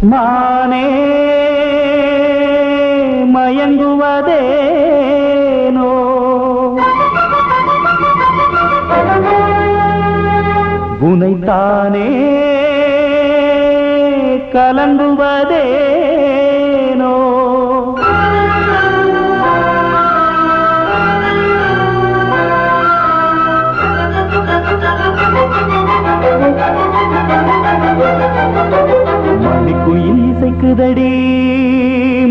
மானே மயங்குவதேனோ உனைத்தானே கலங்குவதேனோ மணிக்குயில் இசைக்குதடி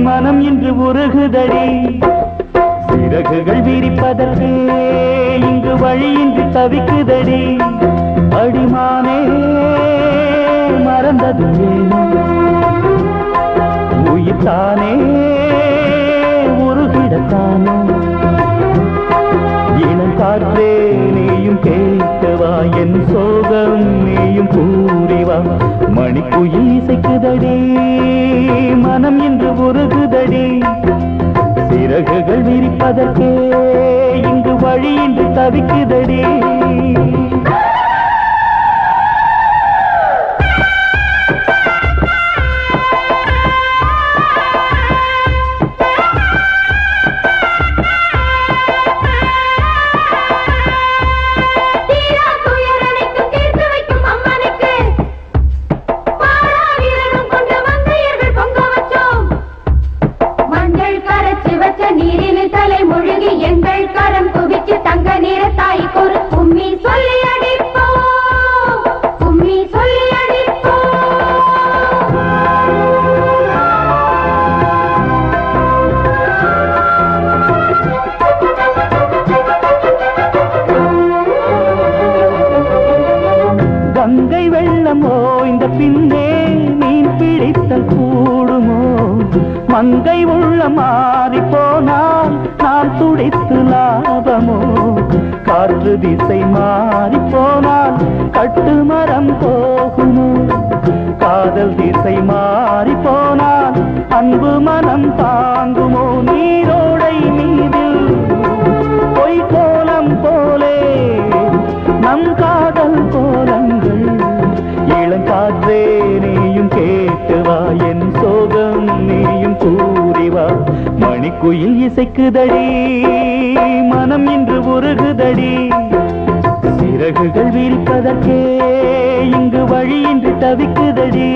மனம் இன்று உருகுதடி சிறகுகள் விரிப்பதற்கு இங்கு வழியின்றி தவிக்குதடி அடிமானே மறந்தது உயிர்த்தானே உருகிடத்தானோ இளங்காற்றே நீயும் கேட்கவா என் சோகம் நீயும் கூறிவா மணிக்குயில் இசைக்குதடி மனம் இன்று உருகுதடி சிறகுகள் விரிப்பதற்கே இங்கு வழியின்றி தவிக்குதடி கங்கை வெள்ளமோ இந்த பின்னே மீன் பிடித்தல் கூடுமோ மங்கை உள்ள மாறி போனால் நான் துடித்து லாபமோ காற்று திசை மாறி போனால் கட்டுமரம் போகுமோ காதல் திசை மாறி போனால் அன்பு மனம் தாங்குமோ நீரோடை மீதில் பொய் கோலம் போலே நம் காதல் கோலங்கள் இளங்காற்றே நீயும் கேட்டுவா என் சோகம் நீயும் கூறிவா மணிக்குயில் இசைக்குதடி மனம் இன்று உருகுதடி சிறகுகள் விரிப்பதற்கே இங்கு வழியின்றி தவிக்குதடி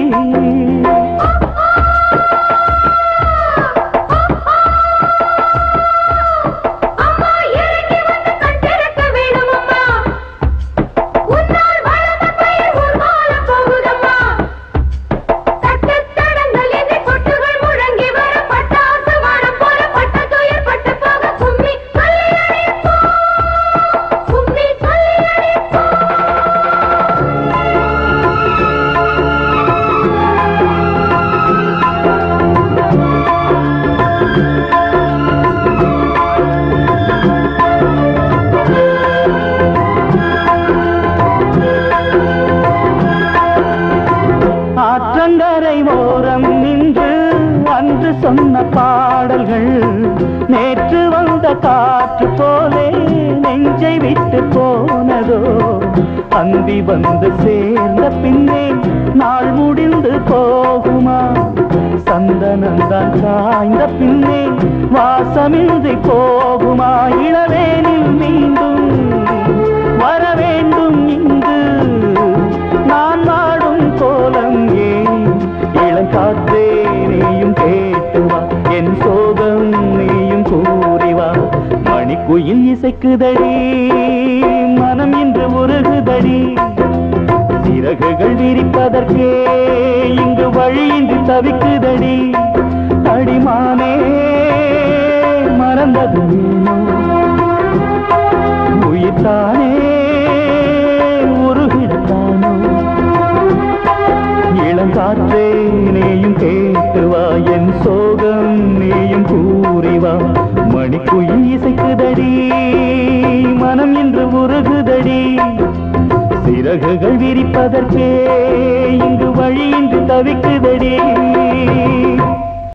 ஆற்றங்கரை ஓரம் நின்று அன்று சொன்ன பாடல்கள் நேற்று வந்த காற்று போலே நெஞ்சை விட்டு போனதோ அந்தி வந்து சேர்ந்த பின்னே நாள் முடிந்து போகுமா சந்தனந்தான் காய்ந்த பின்னே வாசமின்றி போகுமா இளவேனில் மீண்டும் வர வேண்டும் இங்கு நான் வாடும் கோலம் ஏன் இளங்காற்றே நீயும் கேட்டுவா என் சோகம் நீயும் கூறிவா மணிக்குயில் இசைக்குதடி மனம் இன்று உருகுதடி சிறகுகள் விரிப்பதற்கே இங்கு வழியின்றி தவிக்குதடி அடிமானே மறந்தது உயிர்த்தானே உருகிடத்தானோ இளங்காற்றே நீயும் கேட்டுவா என் சோகம் நீயும் கூறிவா மணிக்குயில் இசைக்குதடி மனம் இன்று உருகுதடி சிறகுகள் விரிப்பதற்கே இங்கு வழியின்றி தவிக்குதடி